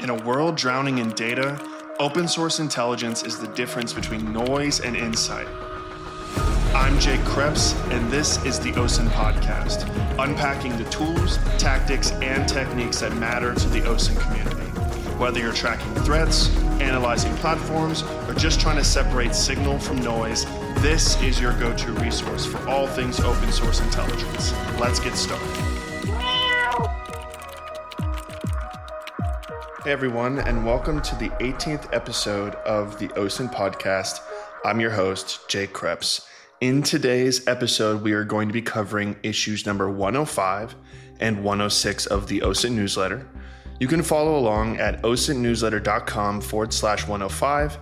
In a world drowning in data, open source intelligence is the difference between noise and insight. I'm Jake Krebs, and this is the OSINT Podcast, unpacking the tools, tactics, and techniques that matter to the OSINT community. Whether you're tracking threats, analyzing platforms, or just trying to separate signal from noise, this is your go-to resource for all things open source intelligence. Let's get started. Hey everyone, and welcome to the 18th episode of the OSINT Podcast. I'm your host, Jake Krebs. In today's episode, we are going to be covering issues number 105 and 106 of the OSINT Newsletter. You can follow along at osintnewsletter.com/105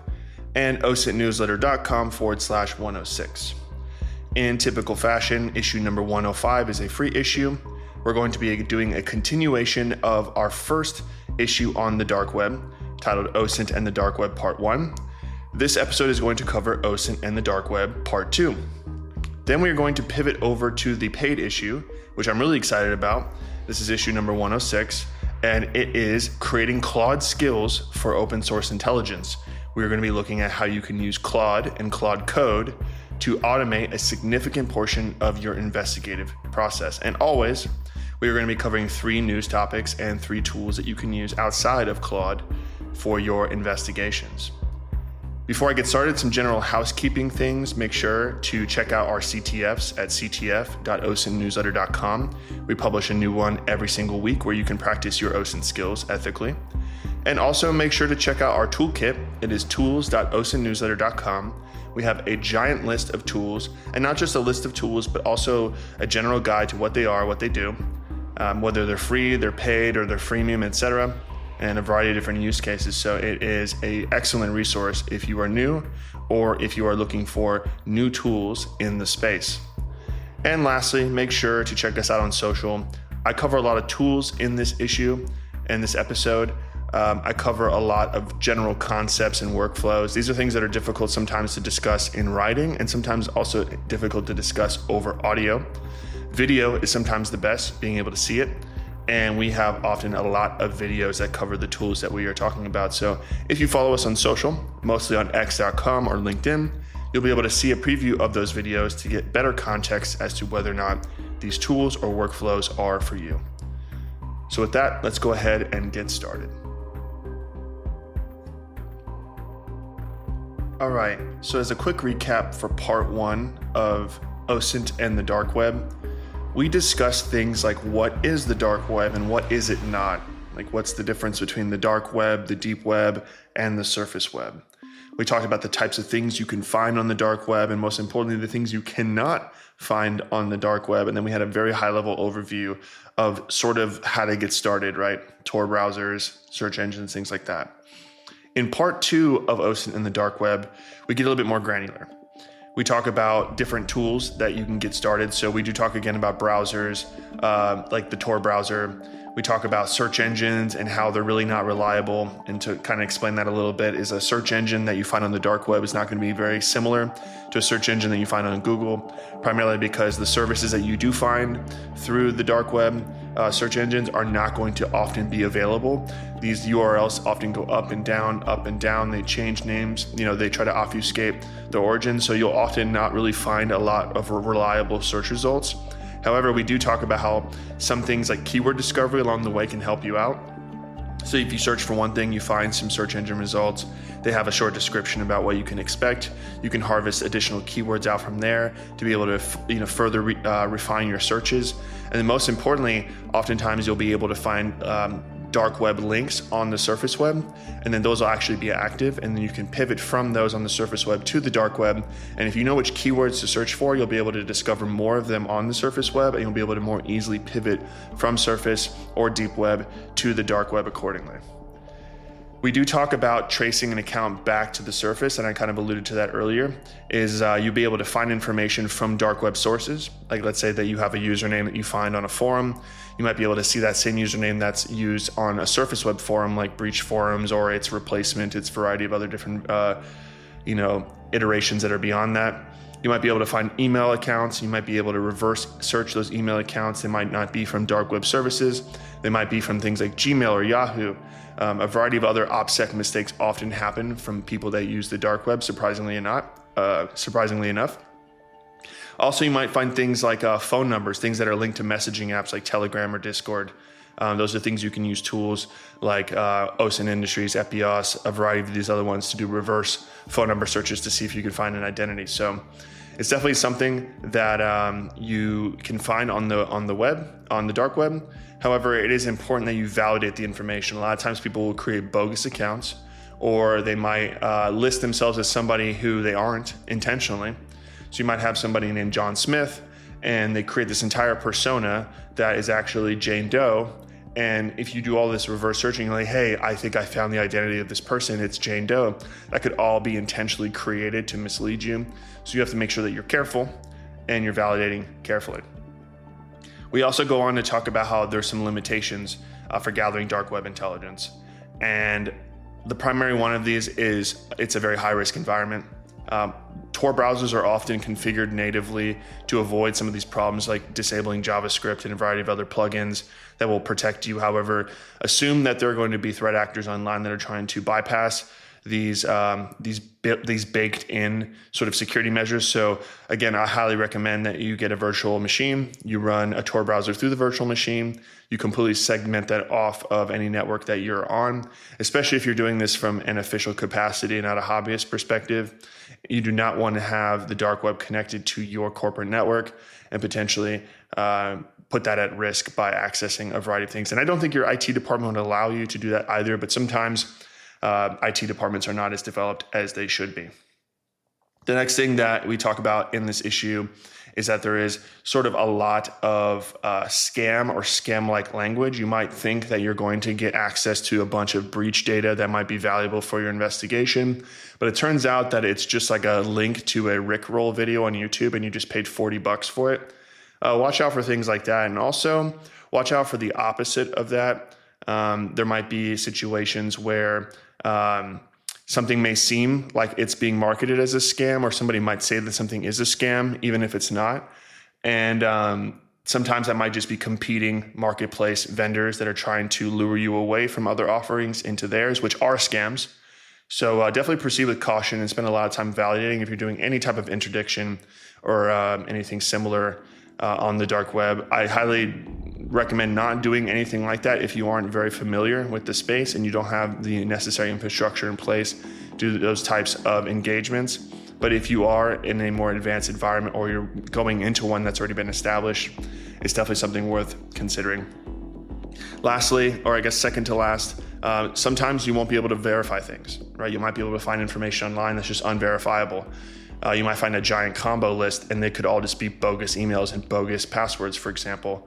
and osintnewsletter.com/106. In typical fashion, issue number 105 is a free issue. We're going to be doing a continuation of our first issue on the dark web, titled OSINT and the Dark Web Part 1. This episode is going to cover OSINT and the Dark Web Part 2. Then we are going to pivot over to the paid issue, which I'm really excited about. This is issue number 106, and it is creating Claude skills for open source intelligence. We're going to be looking at how you can use Claude and Claude Code to automate a significant portion of your investigative process. And always, we are going to be covering 3 news topics and 3 tools that you can use outside of Claude for your investigations. Before I get started, some general housekeeping things. Make sure to check out our CTFs at ctf.osintnewsletter.com. We publish a new one every single week where you can practice your OSINT skills ethically. And also make sure to check out our toolkit. It is tools.osintnewsletter.com. We have a giant list of tools, and not just a list of tools, but also a general guide to what they are, what they do, whether they're free, they're paid, or they're freemium, etc., and a variety of different use cases. So it is an excellent resource if you are new or if you are looking for new tools in the space. And lastly, make sure to check us out on social. I cover a lot of tools in this issue and this episode. I cover a lot of general concepts and workflows. These are things that are difficult sometimes to discuss in writing and sometimes also difficult to discuss over audio. Video is sometimes the best, being able to see it. And we have often a lot of videos that cover the tools that we are talking about. So if you follow us on social, mostly on x.com or LinkedIn, you'll be able to see a preview of those videos to get better context as to whether or not these tools or workflows are for you. So with that, let's go ahead and get started. All right, so as a quick recap for part 1 of OSINT and the dark web, we discussed things like what is the dark web and what is it not? Like what's the difference between the dark web, the deep web, and the surface web? We talked about the types of things you can find on the dark web, and most importantly, the things you cannot find on the dark web. And then we had a very high level overview of sort of how to get started, right? Tor browsers, search engines, things like that. In part 2 of OSINT and the dark web, we get a little bit more granular. We talk about different tools that you can get started. So we do talk again about browsers, like the Tor browser. We talk about search engines and how they're really not reliable. And to kind of explain that a little bit, is a search engine that you find on the dark web is not going to be very similar to a search engine that you find on Google, primarily because the services that you do find through the dark web search engines are not going to often be available. These URLs often go up and down, they change names, they try to obfuscate the origin, so you'll often not really find a lot of reliable search results. However, we do talk about how some things like keyword discovery along the way can help you out. So if you search for one thing, you find some search engine results. They have a short description about what you can expect. You can harvest additional keywords out from there to be able to further refine your searches. And then most importantly, oftentimes you'll be able to find dark web links on the surface web, and then those will actually be active, and then you can pivot from those on the surface web to the dark web. And if you know which keywords to search for, you'll be able to discover more of them on the surface web, and you'll be able to more easily pivot from surface or deep web to the dark web accordingly. We do talk about tracing an account back to the surface, and I kind of alluded to that earlier, is you'll be able to find information from dark web sources. Like let's say that you have a username that you find on a forum. You might be able to see that same username that's used on a surface web forum like Breach Forums or its replacement, its variety of other different iterations that are beyond that. You might be able to find email accounts. You might be able to reverse search those email accounts. They might not be from dark web services. They might be from things like Gmail or Yahoo. A variety of other OPSEC mistakes often happen from people that use the dark web, surprisingly enough. Also, you might find things like phone numbers, things that are linked to messaging apps like Telegram or Discord. Those are things you can use tools like OSINT Industries, Epios, a variety of these other ones to do reverse phone number searches to see if you can find an identity. So it's definitely something that you can find on the web, on the dark web. However, it is important that you validate the information. A lot of times people will create bogus accounts, or they might list themselves as somebody who they aren't intentionally. So you might have somebody named John Smith, and they create this entire persona that is actually Jane Doe. And if you do all this reverse searching, like, hey, I think I found the identity of this person, it's Jane Doe, that could all be intentionally created to mislead you. So you have to make sure that you're careful and you're validating carefully. We also go on to talk about how there's some limitations for gathering dark web intelligence. And the primary one of these is it's a very high risk environment. Tor browsers are often configured natively to avoid some of these problems, like disabling JavaScript and a variety of other plugins that will protect you. However, assume that there are going to be threat actors online that are trying to bypass these baked in sort of security measures. So again, I highly recommend that you get a virtual machine. You run a Tor browser through the virtual machine. You completely segment that off of any network that you're on, especially if you're doing this from an official capacity and not a hobbyist perspective. You do not want to have the dark web connected to your corporate network and potentially put that at risk by accessing a variety of things. And I don't think your IT department would allow you to do that either, but sometimes IT departments are not as developed as they should be. The next thing that we talk about in this issue is that there is sort of a lot of scam or scam-like language. You might think that you're going to get access to a bunch of breach data that might be valuable for your investigation, but it turns out that it's just like a link to a Rickroll video on YouTube and you just paid $40 for it. Watch out for things like that. And also watch out for the opposite of that. There might be situations where something may seem like it's being marketed as a scam, or somebody might say that something is a scam, even if it's not. And sometimes that might just be competing marketplace vendors that are trying to lure you away from other offerings into theirs, which are scams. So definitely proceed with caution and spend a lot of time validating if you're doing any type of interdiction or anything similar on the dark web. I highly recommend not doing anything like that if you aren't very familiar with the space and you don't have the necessary infrastructure in place to do those types of engagements. But if you are in a more advanced environment or you're going into one that's already been established, it's definitely something worth considering. Lastly, or I guess second to last, sometimes you won't be able to verify things, right? You might be able to find information online that's just unverifiable. You might find a giant combo list and they could all just be bogus emails and bogus passwords, for example.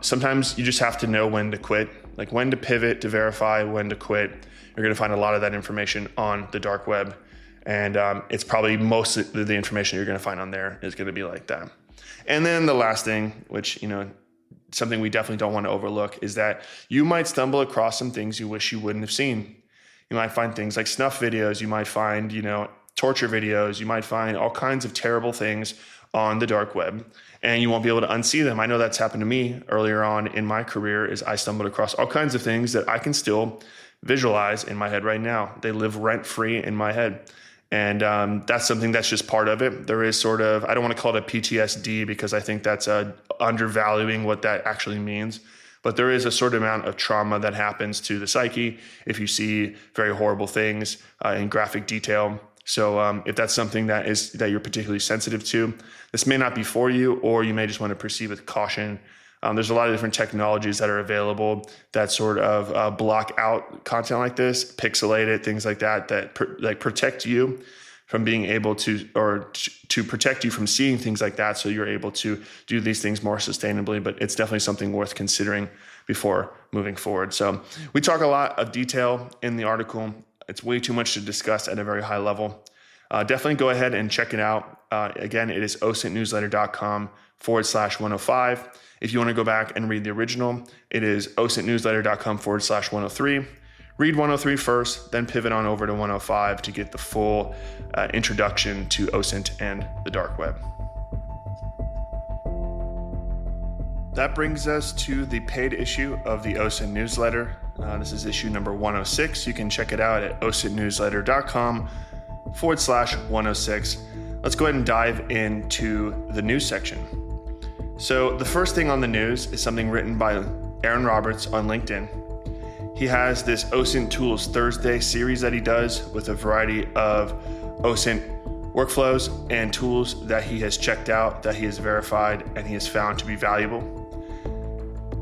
Sometimes you just have to know when to quit, like when to pivot, to verify, when to quit. You're going to find a lot of that information on the dark web. And it's probably most of the information you're going to find on there is going to be like that. And then the last thing, which, something we definitely don't want to overlook, is that you might stumble across some things you wish you wouldn't have seen. You might find things like snuff videos. You might find, torture videos. You might find all kinds of terrible things on the dark web, and you won't be able to unsee them. I know that's happened to me earlier on in my career, is I stumbled across all kinds of things that I can still visualize in my head right now. They live rent-free in my head. And that's something that's just part of it. There is sort of, I don't want to call it a PTSD because I think that's undervaluing what that actually means. But there is a sort of amount of trauma that happens to the psyche if you see very horrible things in graphic detail. So if that's something that you're particularly sensitive to, this may not be for you, or you may just want to proceed with caution. There's a lot of different technologies that are available that sort of block out content like this, pixelate it, things like that, that protect you from being able to, or to protect you from seeing things like that, so you're able to do these things more sustainably. But it's definitely something worth considering before moving forward. So we talk a lot of detail in the article. It's way too much to discuss at a very high level. Definitely go ahead and check it out. Again, it is osintnewsletter.com/105. If you want to go back and read the original, it is osintnewsletter.com/103. read 103 first, then pivot on over to 105 to get the full introduction to OSINT and the dark web. That brings us to the paid issue of the OSINT newsletter. This is issue number 106. You can check it out at osintnewsletter.com/106. Let's go ahead and dive into the news section. So the first thing on the news is something written by Aaron Roberts on LinkedIn. He has this OSINT Tools Thursday series that he does with a variety of OSINT workflows and tools that he has checked out, that he has verified, and he has found to be valuable.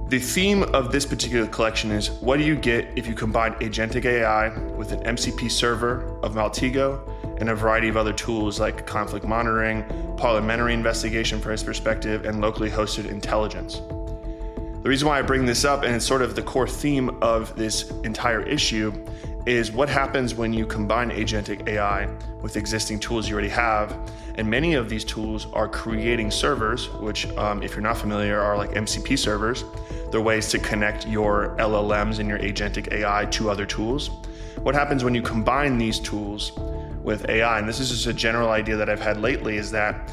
The theme of this particular collection is, what do you get if you combine agentic AI with an MCP server of Maltego and a variety of other tools like conflict monitoring, parliamentary investigation from his perspective, and locally hosted intelligence? The reason why I bring this up, and it's sort of the core theme of this entire issue, is what happens when you combine agentic AI with existing tools you already have. And many of these tools are creating servers, which if you're not familiar are like MCP servers. They're ways to connect your LLMs and your agentic AI to other tools. What happens when you combine these tools with AI, and this is just a general idea that I've had lately, is that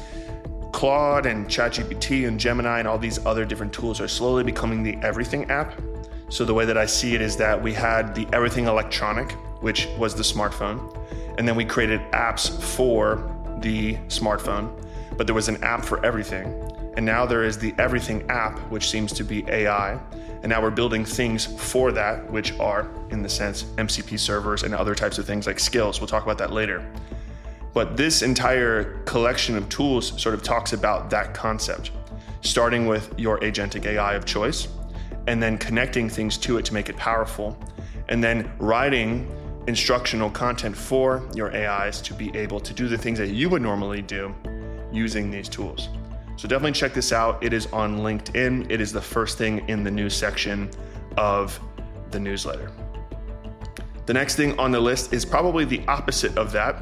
Claude and ChatGPT and Gemini and all these other different tools are slowly becoming the everything app. So the way that I see it is that we had the everything electronic, which was the smartphone, and then we created apps for the smartphone, but there was an app for everything. And now there is the everything app, which seems to be AI. And now we're building things for that, which are, in the sense, MCP servers and other types of things like skills. We'll talk about that later. But this entire collection of tools sort of talks about that concept, starting with your agentic AI of choice, and then connecting things to it to make it powerful, and then writing instructional content for your AIs to be able to do the things that you would normally do using these tools. So definitely check this out. It is on LinkedIn. It is the first thing in the news section of the newsletter. The next thing on the list is probably the opposite of that,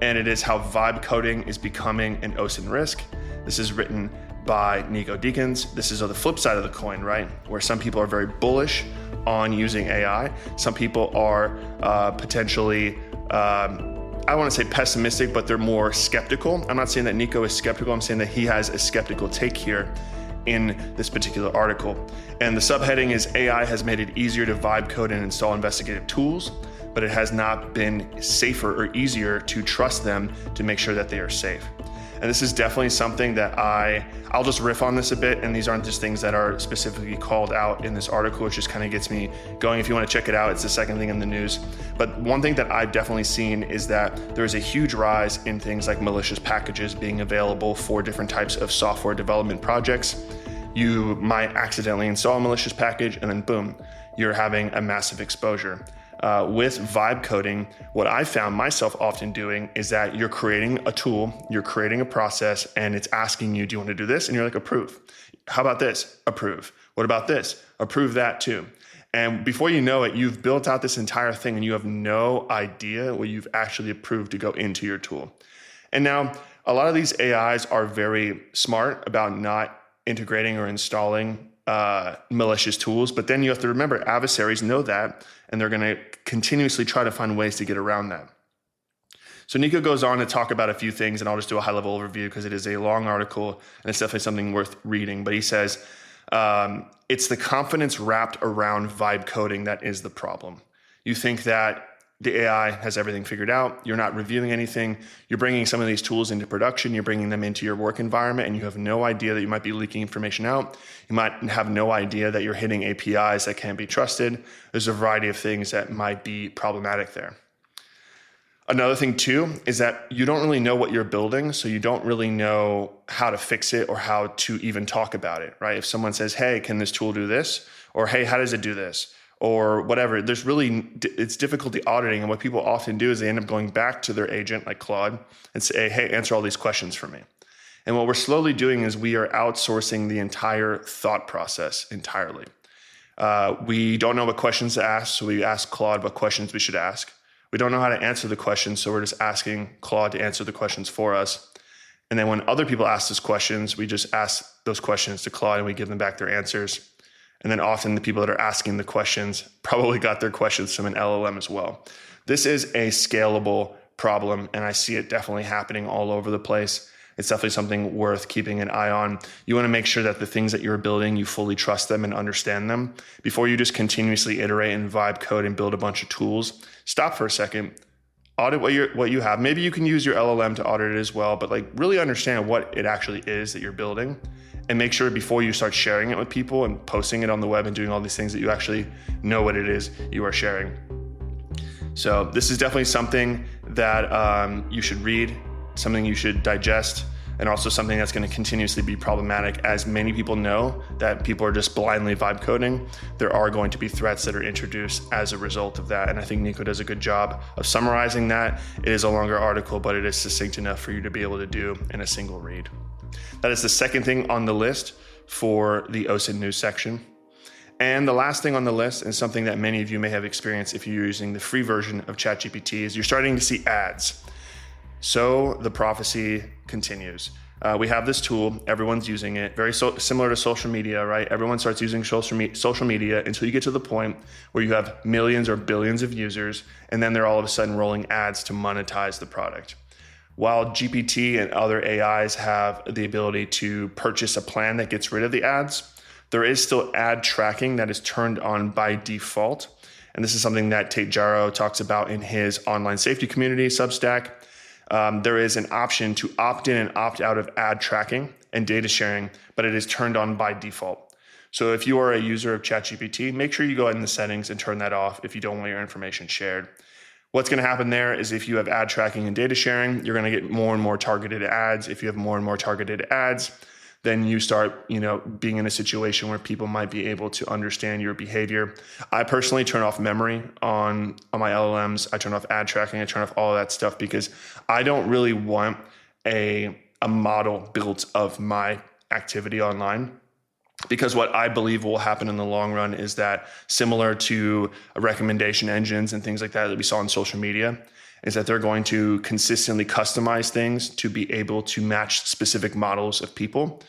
and it is how vibe coding is becoming an OSINT risk. This is written by Nico Deakins. This is on the flip side of the coin, right? Where some people are very bullish on using AI. Some people are potentially, I want to say pessimistic, but they're more skeptical. I'm not saying that Nico is skeptical. I'm saying that he has a skeptical take here in this particular article. And the subheading is, AI has made it easier to vibe code and install investigative tools, but it has not been safer or easier to trust them to make sure that they are safe. And this is definitely something that I'll just riff on this a bit, and these aren't just things that are specifically called out in this article, which just kind of gets me going. If you want to check it out, it's the second thing in the news. But one thing that I've definitely seen is that there's a huge rise in things like malicious packages being available for different types of software development projects. You might accidentally install a malicious package, and then boom, you're having a massive exposure. With vibe coding, what I found myself often doing is that you're creating a tool, you're creating a process, and it's asking you, do you want to do this? And you're like, approve. How about this? Approve. What about this? Approve that too. And before you know it, you've built out this entire thing and you have no idea what you've actually approved to go into your tool. And now a lot of these AIs are very smart about not integrating or installing malicious tools, but then you have to remember adversaries know that, and they're going to continuously try to find ways to get around that. So Nico goes on to talk about a few things, and I'll just do a high-level overview because it is a long article and it's definitely something worth reading. But he says, it's the confidence wrapped around vibe coding that is the problem. You think that the AI has everything figured out. You're not reviewing anything. You're bringing some of these tools into production. You're bringing them into your work environment, and you have no idea that you might be leaking information out. You might have no idea that you're hitting APIs that can't be trusted. There's a variety of things that might be problematic there. Another thing too is that you don't really know what you're building, so you don't really know how to fix it or how to even talk about it, right? If someone says, hey, can this tool do this? Or hey, how does it do this? Or whatever, it's difficulty auditing. And what people often do is they end up going back to their agent like Claude and say, hey, answer all these questions for me. And what we're slowly doing is we are outsourcing the entire thought process entirely. We don't know what questions to ask, so we ask Claude what questions we should ask. We don't know how to answer the questions, so we're just asking Claude to answer the questions for us. And then when other people ask us questions, we just ask those questions to Claude and we give them back their answers. And then often the people that are asking the questions probably got their questions from an LLM as well. This is a scalable problem, and I see it definitely happening all over the place. It's definitely something worth keeping an eye on. You want to make sure that the things that you're building, you fully trust them and understand them before you just continuously iterate and vibe code and build a bunch of tools. Stop for a second, audit what you have. Maybe you can use your LLM to audit it as well, but like really understand what it actually is that you're building, and make sure before you start sharing it with people and posting it on the web and doing all these things that you actually know what it is you are sharing. So this is definitely something that you should read, something you should digest, and also something that's going to continuously be problematic. As many people know that people are just blindly vibe coding, there are going to be threats that are introduced as a result of that. And I think Nico does a good job of summarizing that. It is a longer article, but it is succinct enough for you to be able to do in a single read. That is the second thing on the list for the OSINT news section. And the last thing on the list, and something that many of you may have experienced if you're using the free version of ChatGPT, is you're starting to see ads. So the prophecy continues. We have this tool, everyone's using it, very similar to social media, right? Everyone starts using social media until you get to the point where you have millions or billions of users, and then they're all of a sudden rolling ads to monetize the product. While GPT and other AIs have the ability to purchase a plan that gets rid of the ads, there is still ad tracking that is turned on by default. And this is something that Tate Jarrow talks about in his online safety community, Substack. There is an option to opt in and opt out of ad tracking and data sharing, but it is turned on by default. So if you are a user of ChatGPT, make sure you go in the settings and turn that off if you don't want your information shared. What's going to happen there is if you have ad tracking and data sharing, you're going to get more and more targeted ads. If you have more and more targeted ads, then you start, being in a situation where people might be able to understand your behavior. I personally turn off memory on my LLMs. I turn off ad tracking. I turn off all of that stuff because I don't really want a model built of my activity online. Because what I believe will happen in the long run is that, similar to recommendation engines and things like that we saw on social media, is that they're going to consistently customize things to be able to match specific models of people.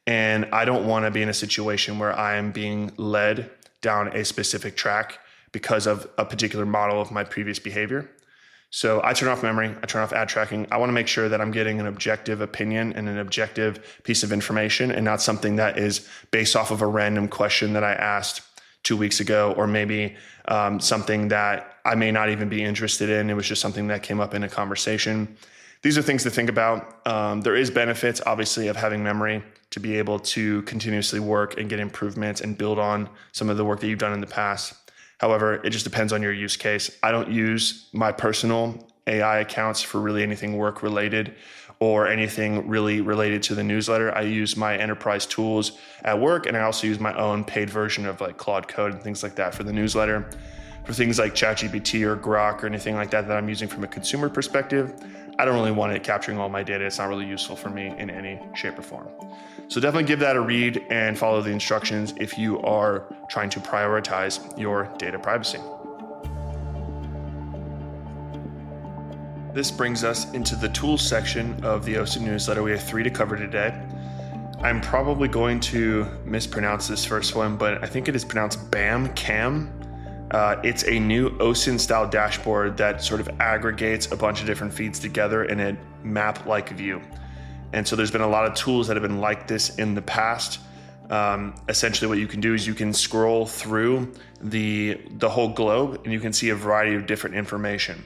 And I don't want to be in a situation where I am being led down a specific track because of a particular model of my previous behavior. So I turn off memory, I turn off ad tracking. I want to make sure that I'm getting an objective opinion and an objective piece of information, and not something that is based off of a random question that I asked 2 weeks ago, or maybe something that I may not even be interested in. It was just something that came up in a conversation. These are things to think about. There is benefits, obviously, of having memory to be able to continuously work and get improvements and build on some of the work that you've done in the past. However, it just depends on your use case. I don't use my personal AI accounts for really anything work related or anything really related to the newsletter. I use my enterprise tools at work, and I also use my own paid version of like Claude Code and things like that for the newsletter. For things like ChatGPT or Grok or anything like that I'm using from a consumer perspective, I don't really want it capturing all my data. It's not really useful for me in any shape or form. So definitely give that a read and follow the instructions if you are trying to prioritize your data privacy. This brings us into the tools section of the OSINT newsletter. We have 3 to cover today. I'm probably going to mispronounce this first one, but I think it is pronounced BAM-CAM. It's a new OSINT style dashboard that sort of aggregates a bunch of different feeds together in a map-like view. And so there's been a lot of tools that have been like this in the past. Essentially what you can do is you can scroll through the whole globe and you can see a variety of different information.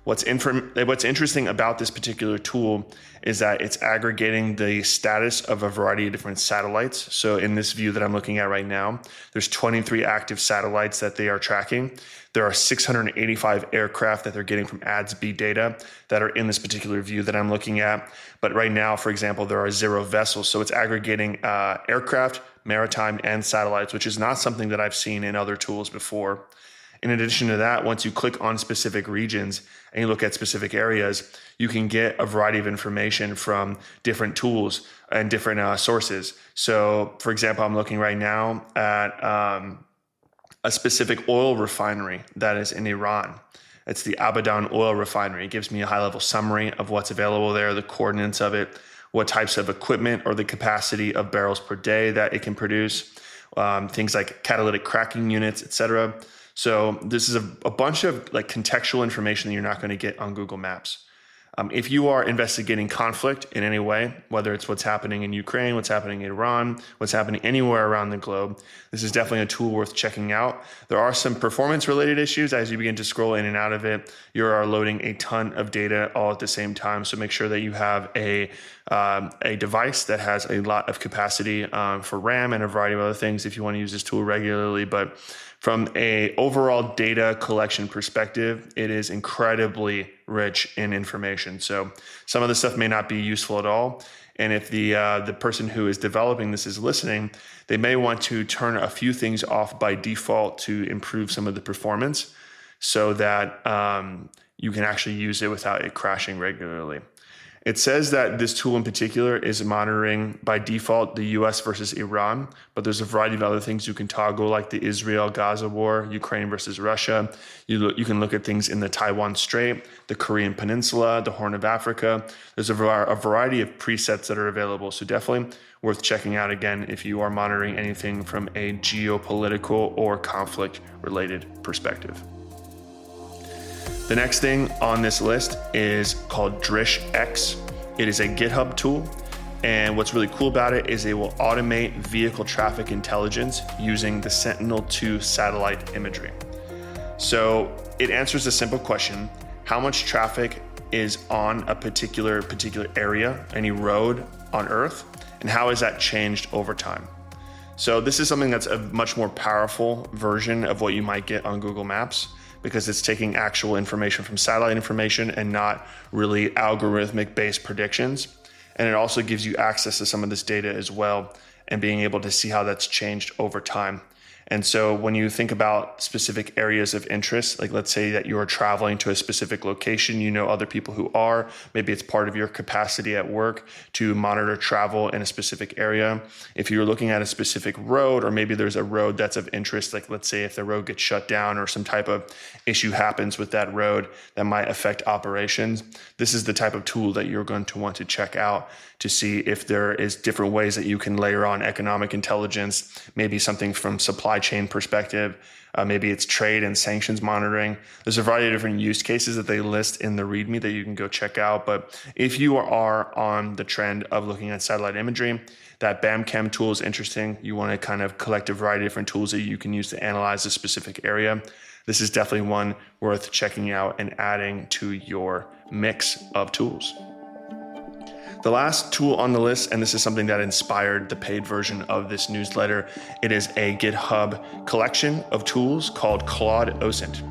What's interesting about this particular tool is that it's aggregating the status of a variety of different satellites. So in this view that I'm looking at right now, there's 23 active satellites that they are tracking. There are 685 aircraft that they're getting from ADS-B data that are in this particular view that I'm looking at. But right now, for example, there are 0 vessels. So it's aggregating aircraft, maritime, and satellites, which is not something that I've seen in other tools before. In addition to that, once you click on specific regions and you look at specific areas, you can get a variety of information from different tools and different sources. So, for example, I'm looking right now at a specific oil refinery that is in Iran. It's the Abadan oil refinery. It gives me a high-level summary of what's available there, the coordinates of it, what types of equipment or the capacity of barrels per day that it can produce. things like catalytic cracking units, etc. So this is a bunch of like contextual information that you're not going to get on Google Maps. If you are investigating conflict in any way, whether it's what's happening in Ukraine, what's happening in Iran, what's happening anywhere around the globe, this is definitely a tool worth checking out. There are some performance-related issues as you begin to scroll in and out of it. You are loading a ton of data all at the same time, so make sure that you have a device that has a lot of capacity for RAM and a variety of other things if you want to use this tool regularly. But from a overall data collection perspective, it is incredibly rich in information. So some of the stuff may not be useful at all. And if the person who is developing this is listening, they may want to turn a few things off by default to improve some of the performance so that you can actually use it without it crashing regularly. It says that this tool in particular is monitoring by default the US versus Iran, but there's a variety of other things you can toggle, like the Israel-Gaza war, Ukraine versus Russia. You can look at things in the Taiwan Strait, the Korean Peninsula, the Horn of Africa. There's a variety of presets that are available, so definitely worth checking out again if you are monitoring anything from a geopolitical or conflict-related perspective. The next thing on this list is called DrishX. It is a GitHub tool, and what's really cool about it is it will automate vehicle traffic intelligence using the Sentinel-2 satellite imagery. So it answers a simple question: how much traffic is on a particular area, any road on Earth, and how has that changed over time? So this is something that's a much more powerful version of what you might get on Google Maps, because it's taking actual information from satellite information and not really algorithmic based predictions. And it also gives you access to some of this data as well and being able to see how that's changed over time. And so when you think about specific areas of interest, like let's say that you're traveling to a specific location, you know other people who are, maybe it's part of your capacity at work to monitor travel in a specific area. If you're looking at a specific road, or maybe there's a road that's of interest, like let's say if the road gets shut down or some type of issue happens with that road that might affect operations, this is the type of tool that you're going to want to check out to see if there is different ways that you can layer on economic intelligence, maybe something from supply chain perspective, maybe it's trade and sanctions monitoring. There's a variety of different use cases that they list in the README that you can go check out. But if you are on the trend of looking at satellite imagery, that BAMChem tool is interesting. You want to kind of collect a variety of different tools that you can use to analyze a specific area. This is definitely one worth checking out and adding to your mix of tools. The last tool on the list, and this is something that inspired the paid version of this newsletter, it is a GitHub collection of tools called Claude OSINT.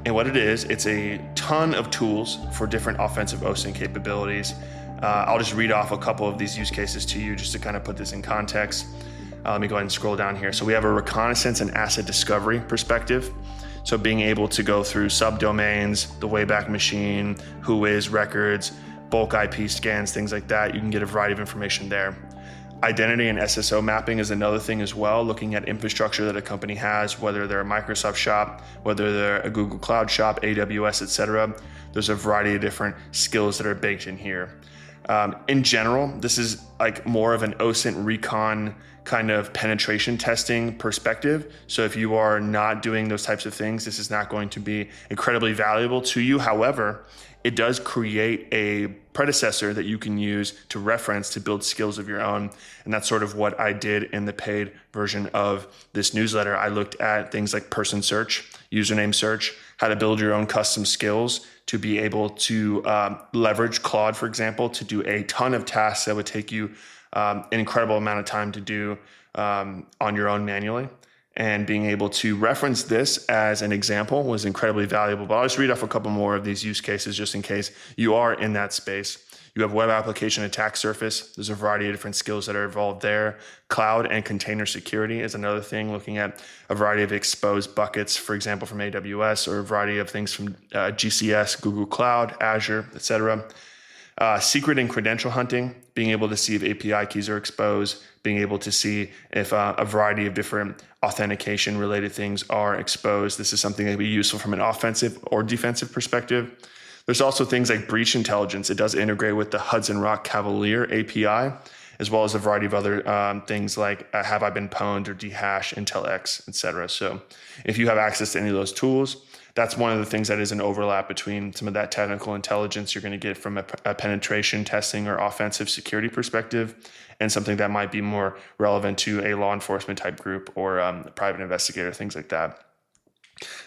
And what it is, it's a ton of tools for different offensive OSINT capabilities. I'll just read off a couple of these use cases to you just to kind of put this in context. Let me go ahead and scroll down here. So we have a reconnaissance and asset discovery perspective. So being able to go through subdomains, the Wayback Machine, Whois records, bulk IP scans, things like that. You can get a variety of information there. Identity and SSO mapping is another thing as well, looking at infrastructure that a company has, whether they're a Microsoft shop, whether they're a Google Cloud shop, AWS, etc. There's a variety of different skills that are baked in here. In general, this is like more of an OSINT recon kind of penetration testing perspective. So if you are not doing those types of things, this is not going to be incredibly valuable to you. However, it does create a predecessor that you can use to reference to build skills of your own. And that's sort of what I did in the paid version of this newsletter. I looked at things like person search, username search, how to build your own custom skills to be able to leverage Claude, for example, to do a ton of tasks that would take you an incredible amount of time to do on your own manually. And being able to reference this as an example was incredibly valuable. But I'll just read off a couple more of these use cases just in case you are in that space. You have web application attack surface. There's a variety of different skills that are involved there. Cloud and container security is another thing, looking at a variety of exposed buckets, for example, from AWS, or a variety of things from GCS, Google Cloud, Azure, etc. Secret and credential hunting, being able to see if API keys are exposed, being able to see if a variety of different authentication related things are exposed. This is something that can be useful from an offensive or defensive perspective. There's also things like breach intelligence. It does integrate with the Hudson Rock Cavalier API. as well as a variety of other things like have I been pwned or dehash, Intel X, etc. So if you have access to any of those tools, that's one of the things that is an overlap between some of that technical intelligence you're going to get from a penetration testing or offensive security perspective and something that might be more relevant to a law enforcement type group or a private investigator, things like that.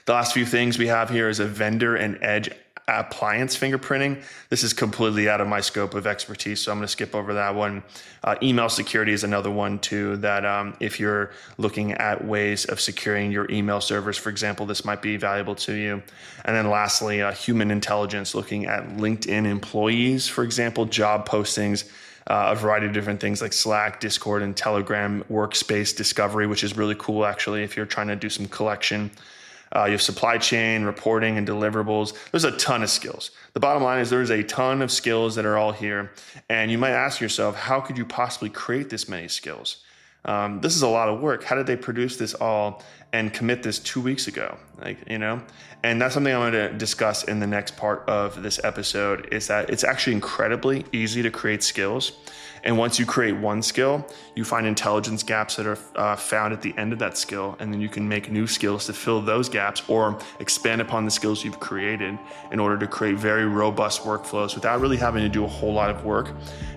The last few things we have here is a vendor and edge appliance fingerprinting. This is completely out of my scope of expertise, so I'm going to skip over that one. Email security is another one too, that if you're looking at ways of securing your email servers, for example, this might be valuable to you. And then lastly, human intelligence, looking at LinkedIn employees, for example, job postings, a variety of different things like Slack, Discord, and Telegram workspace discovery, which is really cool actually if you're trying to do some collection. You have supply chain, reporting, and deliverables. There's a ton of skills. The bottom line is there's a ton of skills that are all here. And you might ask yourself, how could you possibly create this many skills? This is a lot of work. How did they produce this all and commit this 2 weeks ago? And that's something I'm going to discuss in the next part of this episode, is that it's actually incredibly easy to create skills. And once you create one skill, you find intelligence gaps that are found at the end of that skill. And then you can make new skills to fill those gaps or expand upon the skills you've created in order to create very robust workflows without really having to do a whole lot of work,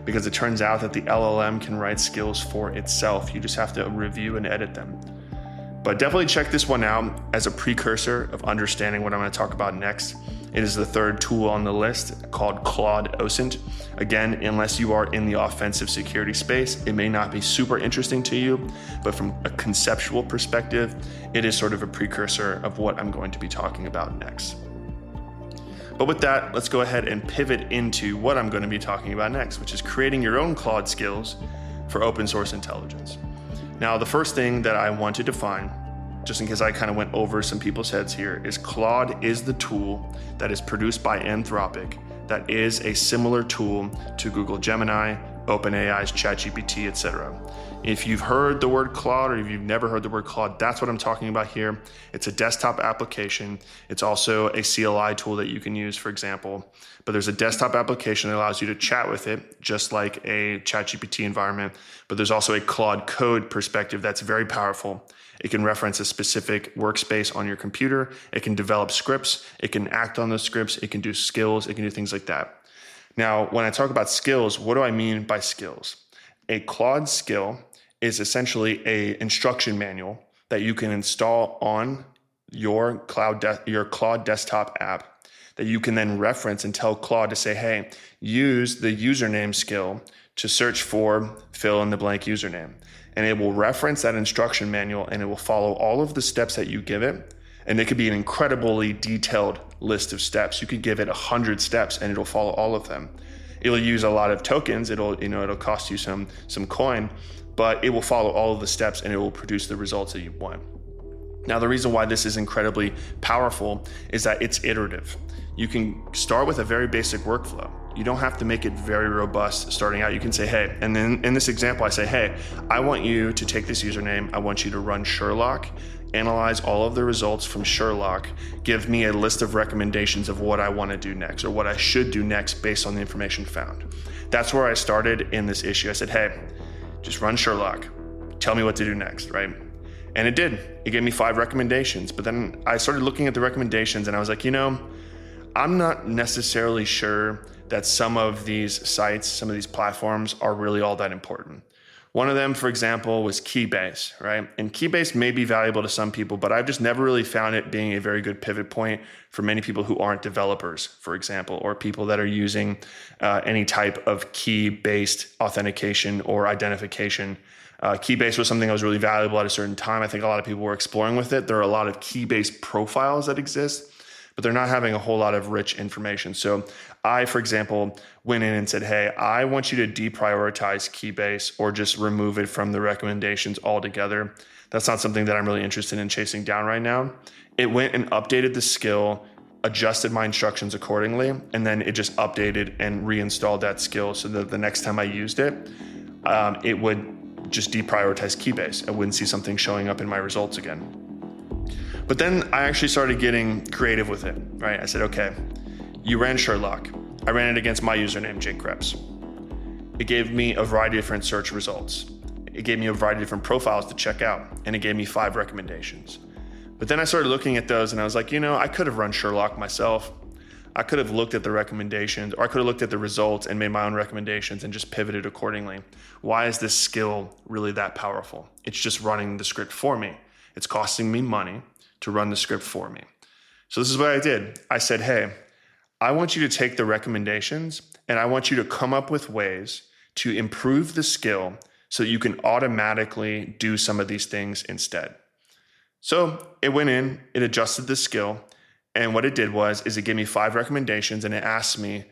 because it turns out that the LLM can write skills for itself. You just have to review and edit them. But definitely check this one out as a precursor of understanding what I'm going to talk about next. It is the third tool on the list, called Claude OSINT. Again, unless you are in the offensive security space, it may not be super interesting to you, but from a conceptual perspective, it is sort of a precursor of what I'm going to be talking about next. But with that, let's go ahead and pivot into what I'm going to be talking about next, which is creating your own Claude skills for open source intelligence. Now, the first thing that I want to define, just in case I kind of went over some people's heads here, is Claude is the tool that is produced by Anthropic that is a similar tool to Google Gemini, OpenAI's ChatGPT, etc. If you've heard the word Claude or if you've never heard the word Claude, that's what I'm talking about here. It's a desktop application. It's also a CLI tool that you can use, for example. But there's a desktop application that allows you to chat with it, just like a ChatGPT environment. But there's also a Claude Code perspective that's very powerful. It can reference a specific workspace on your computer. It can develop scripts. It can act on those scripts. It can do skills. It can do things like that. Now, when I talk about skills, what do I mean by skills? A Claude skill is essentially an instruction manual that you can install on your Claude desktop app that you can then reference and tell Claude to say, hey, use the username skill to search for fill in the blank username. And it will reference that instruction manual and it will follow all of the steps that you give it. And it could be an incredibly detailed list of steps. You could give it 100 steps and it'll follow all of them. It'll use a lot of tokens. It'll cost you some coin, but it will follow all of the steps and it will produce the results that you want. Now, the reason why this is incredibly powerful is that it's iterative. You can start with a very basic workflow. You don't have to make it very robust starting out. You can say, hey, and then in this example, I say, hey, I want you to take this username. I want you to run Sherlock, analyze all of the results from Sherlock, give me a list of recommendations of what I want to do next or what I should do next based on the information found. That's where I started in this issue. I said, hey, just run Sherlock. Tell me what to do next, right? And it did. It gave me 5 recommendations. But then I started looking at the recommendations and I was like, I'm not necessarily sure that some of these sites, some of these platforms are really all that important. One of them, for example, was Keybase, right? And Keybase may be valuable to some people, but I've just never really found it being a very good pivot point for many people who aren't developers, for example, or people that are using any type of key-based authentication or identification. Keybase was something that was really valuable at a certain time. I think a lot of people were exploring with it. There are a lot of key-based profiles that exist, but they're not having a whole lot of rich information. So I, for example, went in and said, hey, I want you to deprioritize Keybase or just remove it from the recommendations altogether. That's not something that I'm really interested in chasing down right now. It went and updated the skill, adjusted my instructions accordingly, and then it just updated and reinstalled that skill so that the next time I used it, it would just deprioritize Keybase. I wouldn't see something showing up in my results again. But then I actually started getting creative with it, right? I said, okay, you ran Sherlock. I ran it against my username, Jake Krebs. It gave me a variety of different search results. It gave me a variety of different profiles to check out, and it gave me 5 recommendations. But then I started looking at those and I was like, I could have run Sherlock myself. I could have looked at the recommendations, or I could have looked at the results and made my own recommendations and just pivoted accordingly. Why is this skill really that powerful? It's just running the script for me. It's costing me money to run the script for me. So this is what I did. I said, hey, I want you to take the recommendations and I want you to come up with ways to improve the skill so that you can automatically do some of these things instead. So it went in, it adjusted the skill, and what it did is it gave me 5 recommendations and it asked me,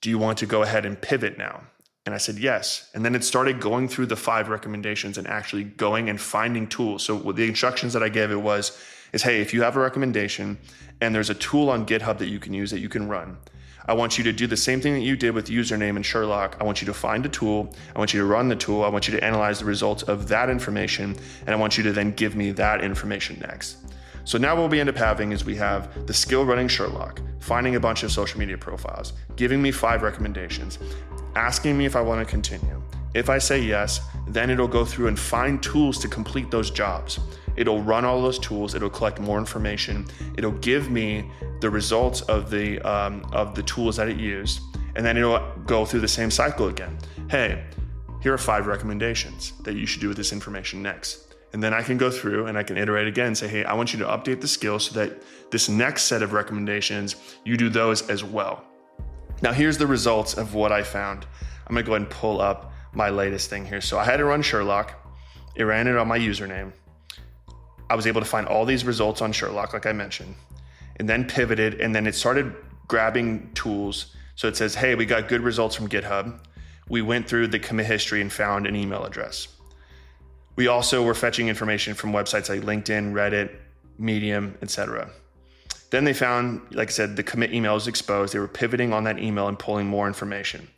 do you want to go ahead and pivot now? And I said, yes. And then it started going through the 5 recommendations and actually going and finding tools. So the instructions that I gave it is, hey, if you have a recommendation and there's a tool on GitHub that you can use that you can run, I want you to do the same thing that you did with username and Sherlock. I want you to find a tool. I want you to run the tool. I want you to analyze the results of that information. And I want you to then give me that information next. So now what we end up having is we have the skill running Sherlock, finding a bunch of social media profiles, giving me 5 recommendations, asking me if I want to continue. If I say yes, then it'll go through and find tools to complete those jobs. It'll run all those tools. It'll collect more information. It'll give me the results of the tools that it used, and then it'll go through the same cycle again. Hey, here are 5 recommendations that you should do with this information next. And then I can go through and I can iterate again and say, hey, I want you to update the skill so that this next set of recommendations, you do those as well. Now here's the results of what I found. I'm gonna go ahead and pull up my latest thing here. So I had to run Sherlock. It ran it on my username. I was able to find all these results on Sherlock, like I mentioned, and then pivoted, and then it started grabbing tools. So it says, hey, we got good results from GitHub. We went through the commit history and found an email address. We also were fetching information from websites like LinkedIn, Reddit, Medium, etc. Then they found, like I said, the commit email was exposed. They were pivoting on that email and pulling more information.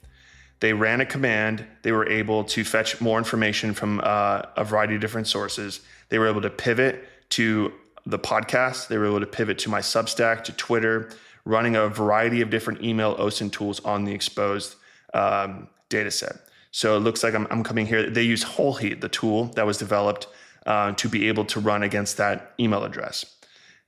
They ran a command. They were able to fetch more information from a variety of different sources. They were able to pivot to the podcast. They were able to pivot to my Substack, to Twitter, running a variety of different email OSINT tools on the exposed data set. So it looks like I'm coming here. They use WholeHeat, the tool that was developed to be able to run against that email address.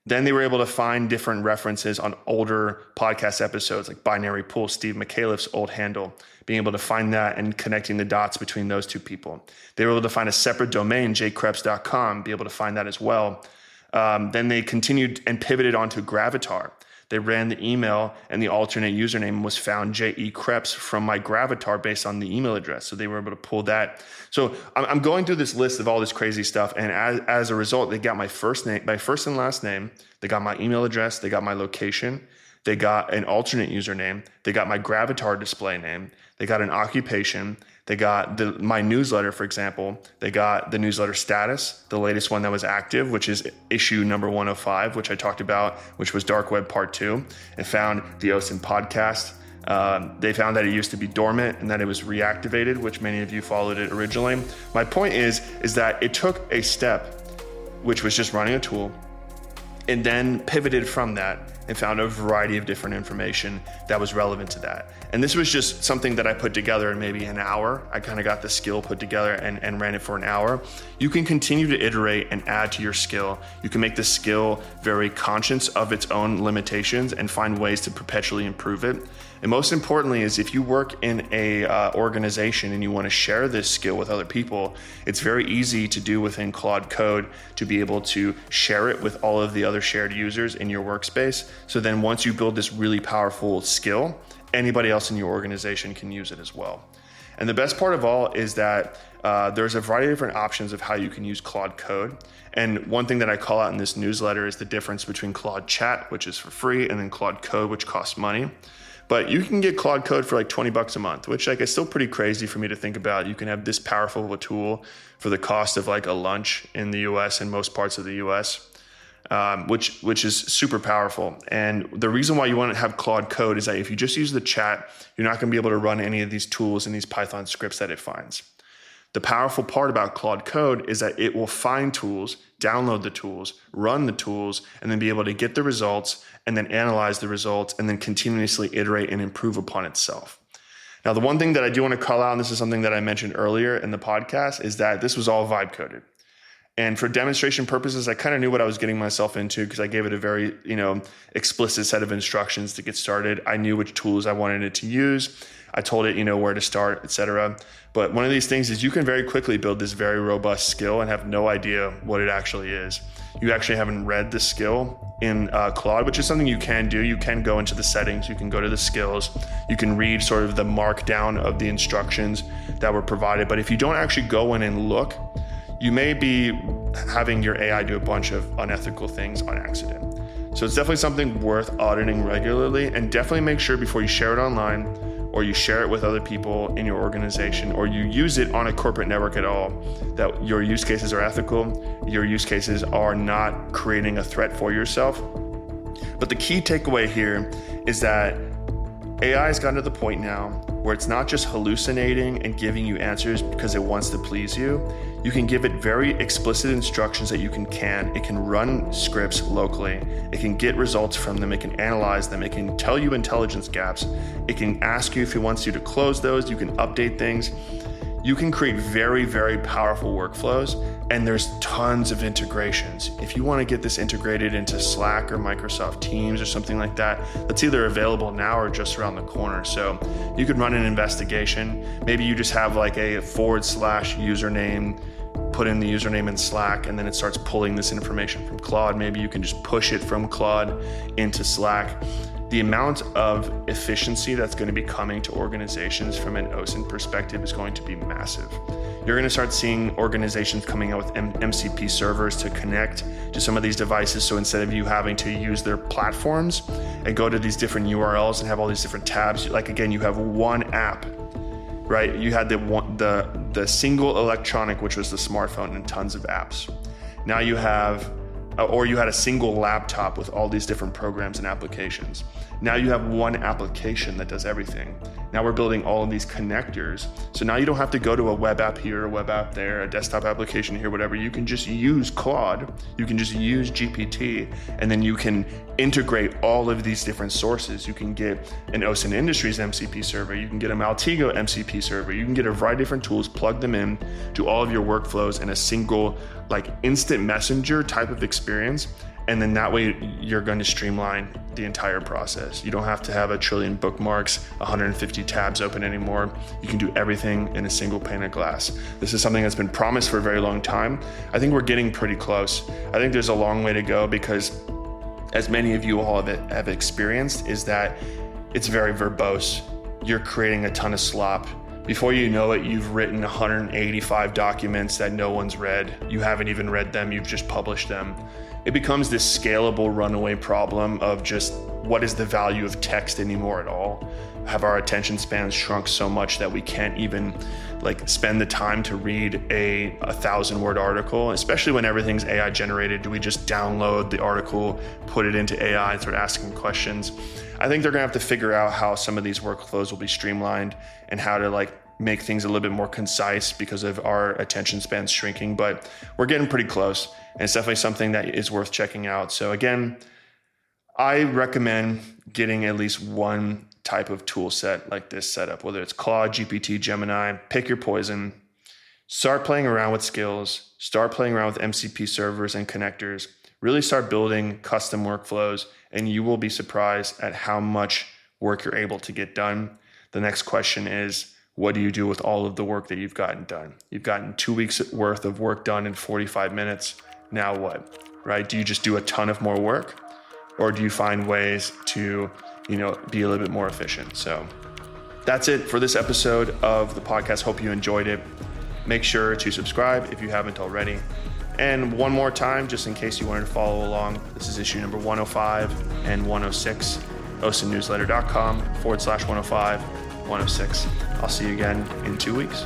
Then they were able to find different references on older podcast episodes like Binary Pool, Steve McAuliffe's old handle, being able to find that and connecting the dots between those 2 people. They were able to find a separate domain, jkrebs.com, be able to find that as well. Then they continued and pivoted onto Gravatar. They ran the email and the alternate username was found J.E. Krebs from my Gravatar based on the email address. So they were able to pull that. So I'm going through this list of all this crazy stuff. And as a result, they got my first and last name. They got my email address. They got my location. They got an alternate username. They got my Gravatar display name. They got an occupation. They got my newsletter, for example. They got the newsletter status, the latest one that was active, which is issue number 105, which I talked about, which was Dark Web Part 2, and found the OSINT podcast. They found that it used to be dormant and that it was reactivated, which many of you followed it originally. My point is that it took a step, which was just running a tool, and then pivoted from that and found a variety of different information that was relevant to that. And this was just something that I put together in maybe an hour. I kind of got the skill put together and ran it for an hour. You can continue to iterate and add to your skill. You can make the skill very conscious of its own limitations and find ways to perpetually improve it. And most importantly is if you work in a organization and you want to share this skill with other people, it's very easy to do within Claude Code to be able to share it with all of the other shared users in your workspace. So then once you build this really powerful skill, anybody else in your organization can use it as well. And the best part of all is that there's a variety of different options of how you can use Claude Code. And one thing that I call out in this newsletter is the difference between Claude Chat, which is for free, and then Claude Code, which costs money. But you can get Claude Code for like $20 a month, which like is still pretty crazy for me to think about. You can have this powerful of a tool for the cost of like a lunch in the US and most parts of the US, which is super powerful. And the reason why you want to have Claude Code is that if you just use the chat, you're not going to be able to run any of these tools and these Python scripts that it finds. The powerful part about Claude Code is that it will find tools, download the tools, run the tools, and then be able to get the results and then analyze the results and then continuously iterate and improve upon itself. Now, the one thing that I do want to call out, and this is something that I mentioned earlier in the podcast, is that this was all vibe coded. And for demonstration purposes, I kind of knew what I was getting myself into because I gave it a very, explicit set of instructions to get started. I knew which tools I wanted it to use. I told it, where to start, etc. But one of these things is you can very quickly build this very robust skill and have no idea what it actually is. You actually haven't read the skill in Claude, which is something you can do. You can go into the settings, you can go to the skills, you can read sort of the markdown of the instructions that were provided. But if you don't actually go in and look, you may be having your AI do a bunch of unethical things on accident. So it's definitely something worth auditing regularly, and definitely make sure before you share it online or you share it with other people in your organization or you use it on a corporate network at all, that your use cases are ethical, your use cases are not creating a threat for yourself. But the key takeaway here is that AI has gotten to the point now where it's not just hallucinating and giving you answers because it wants to please you. You can give it very explicit instructions that it can run scripts locally. It can get results from them. It can analyze them. It can tell you intelligence gaps. It can ask you if it wants you to close those. You can update things. You can create very, very powerful workflows, and there's tons of integrations. If you want to get this integrated into Slack or Microsoft Teams or something like that, that's either available now or just around the corner. So you could run an investigation. Maybe you just have like a / username, put in the username in Slack, and then it starts pulling this information from Claude. Maybe you can just push it from Claude into Slack. The amount of efficiency that's going to be coming to organizations from an OSINT perspective is going to be massive. You're going to start seeing organizations coming out with MCP servers to connect to some of these devices. So instead of you having to use their platforms and go to these different URLs and have all these different tabs, like again, you have one app, right? You had the single electronic, which was the smartphone, and tons of apps. Now you have or you had a single laptop with all these different programs and applications. Now you have one application that does everything. Now we're building all of these connectors. So now you don't have to go to a web app here, a web app there, a desktop application here, whatever. You can just use Claude, you can just use GPT, and then you can integrate all of these different sources. You can get an OSINT Industries MCP server, you can get a Maltego MCP server, you can get a variety of different tools, plug them in to all of your workflows in a single like instant messenger type of experience. And then that way you're going to streamline the entire process. You don't have to have a trillion bookmarks, 150 tabs open anymore. You can do everything in a single pane of glass. This is something that's been promised for a very long time. I think we're getting pretty close. I think there's a long way to go because, as many of you all have experienced, is that it's very verbose. You're creating a ton of slop. Before you know it, you've written 185 documents that no one's read. You haven't even read them, you've just published them. It becomes this scalable runaway problem of just what is the value of text anymore at all? Have our attention spans shrunk so much that we can't even spend the time to read a 1,000-word article, especially when everything's AI generated? Do we just download the article, put it into AI and start asking questions? I think they're gonna have to figure out how some of these workflows will be streamlined and how to make things a little bit more concise because of our attention spans shrinking, but we're getting pretty close. And it's definitely something that is worth checking out. So again, I recommend getting at least one type of tool set like this set up, whether it's Claude, GPT, Gemini, pick your poison. Start playing around with skills, start playing around with MCP servers and connectors, really start building custom workflows, and you will be surprised at how much work you're able to get done. The next question is, what do you do with all of the work that you've gotten done? You've gotten 2 weeks worth of work done in 45 minutes. Now what, right? Do you just do a ton of more work, or do you find ways to, be a little bit more efficient? So that's it for this episode of the podcast. Hope you enjoyed it. Make sure to subscribe if you haven't already. And one more time, just in case you wanted to follow along, this is issue number 105 and 106, OSINTnewsletter.com /105, 106. I'll see you again in 2 weeks.